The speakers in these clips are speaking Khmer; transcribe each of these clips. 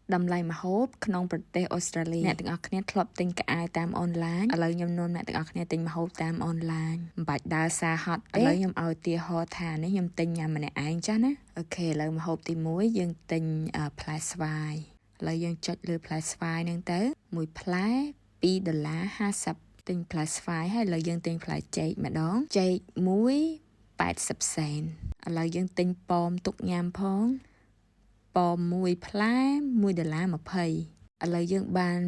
đầm lại mà hốp không bật tê Australia nè từng ọc nè club tinh cái ai tam online ở lời nhầm nôn nè từng ọc nè tinh mà hốp tam online bạch đa xa hot ở lời nhầm ao tia ho thà nếu nhầm tinh nhà mà nè ai chắc nè ok lời mà hốp thì muối dương tinh plus vai lời dương chốt lừa plus vai nâng tới mùi plus $2.50tinh plus vai hay lời dương tinh plus chạy mà đón chạy muối 80 cent ឥឡូវយើងទិញប៉មទុកញ៉ាំផងប៉មមួយផ្លែ$1.20 ឥឡូវយើងបាន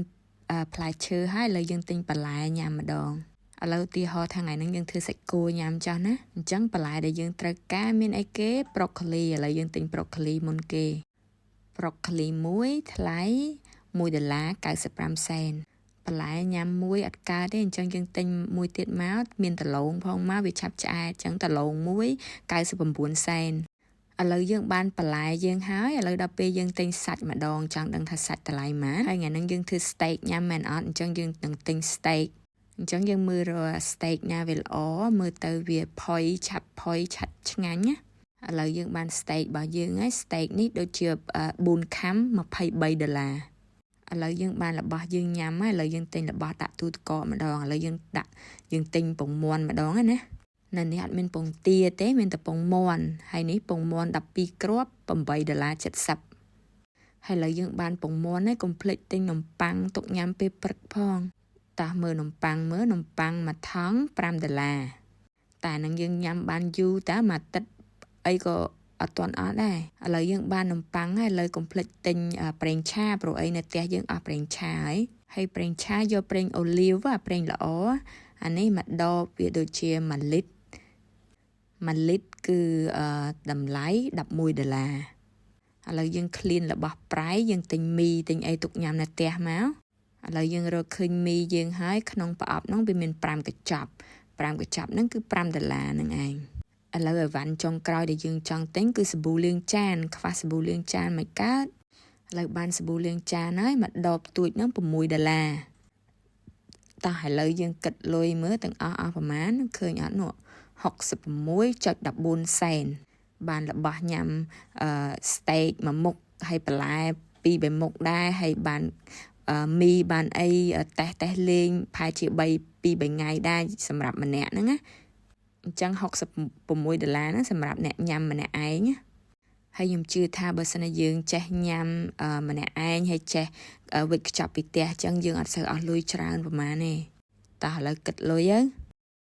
ផ្លែឈើហើយឥឡូវយើងទិញបន្លែញ៉ាំម្ដងឥឡូវទីហោថ្ងៃហ្នឹងយើងធ្វើសាច់គោញ៉ាំចាស់ណាអញ្ចឹងបន្លែដែលយើងត្រូវការមានអីគេប្រូកូលីឥឡូវយើងទិញប្រូកូលីមុនគេប្រូកូលីមួយថ្លៃ$1.95 បន្លែញ៉ាំមួយអត់កើតទេអញ្ចឹងយើងទិញមួយទៀតមកមានដលងផងមកវាឆាប់ឆ្អែតអញ្ចឹងដលងមួយ99 សេនឥឡូវយើងបានបន្លែយើងហើយឥឡូវដល់ពេលយើងទិញសាច់ម្ដងចង់ដឹងថាសាច់តម្លៃម៉ានហើយថ្ងៃហ្នឹងយើងធ្វើ steak ញ៉ាំមែនអត់អញ្ចឹងយើងនឹងទិញ steak អញ្ចឹងយើងមើលរក steak ណាវាល្អមើលទៅវាផុយឆាប់ផុយឆាប់ឆ្ងាញ់ណាឥឡូវយើងបាន steak របស់យើងហើយ steak នេះដូចជា4ខាំ$23ឥឡូវយើងបានរបស់យើងញ៉ាំហើយឥឡូវយើងទិញរបស់ដាក់ទូទឹកកកម្ដងឥឡូវយើងទិញពងមាន់ម្ដងណានៅនេះអត់មានពងទាទេមានតែពងមាន់ហើយនេះពងមាន់12គ្រាប់$8.70ហើយឥឡូវយើងបានពងមាន់ហើយកុំភ្លេចទិញនំប៉័ងទុកញ៉ាំពេលព្រឹកផងតោះមើលនំប៉័ងមួយថង$5តែនឹងយើងញ៉ាំបានយូរតើមួយអាទិត្យអីក៏អត់ទាន់អស់ដែរឥឡូវយើងបាននំប៉័ងហើយឥឡូវកុំភ្លេចទិញប្រេងឆាព្រោះអីនៅផ្ទះយើងអស់ប្រេងឆាហើយប្រេងឆាយកប្រេងអូលីវប្រេងល្អអានេះមួយដបវាដូចជា1លីត្រគឺតម្លៃ$11ឥឡូវយើងឃ្លានរបស់ប្រៃយើងទិញមីទិញអីទុកញ៉ាំនៅផ្ទះមកឥឡូវយើងរកឃើញមីយើងហើយក្នុងប្រអប់ហ្នឹងវាមាន5កញ្ចប់ហ្នឹងគឺ$5ហ្នឹងឯងឥឡូវអីវ៉ាន់ចុងក្រោយដែលយើងចង់ទិញគឺសាប៊ូលាងចានខ្វះសាប៊ូលាងចានមិនកើតឥឡូវបានសាប៊ូលាងចានហើយមួយដបទួចហ្នឹង$6តោះឥឡូវយើងគិតលុយមើលទាំងអស់ប្រមាណឃើញអត់នោះ66.14 សេនបានរបស់ញ៉ាំsteak មួយមុខហើយបន្លែ2-3មុខដែរហើយបានមីបានអីតេះលេងផែជា2-3ថ្ងៃដែរសម្រាប់ម្នាក់ហ្នឹងណាអញ្ចឹង$66ហ្នឹងសម្រាប់អ្នកញ៉ាំម្នាក់ឯងហើយខ្ញុំជឿថាបើសិនជាយើងចេះញ៉ាំម្នាក់ឯងហើយចេះវិតខ្ចប់ពីផ្ទះអញ្ចឹងយើងអត់សូវអស់លុយច្រើនប្រហែលទេតោះឥឡូវគិតលុយទៅ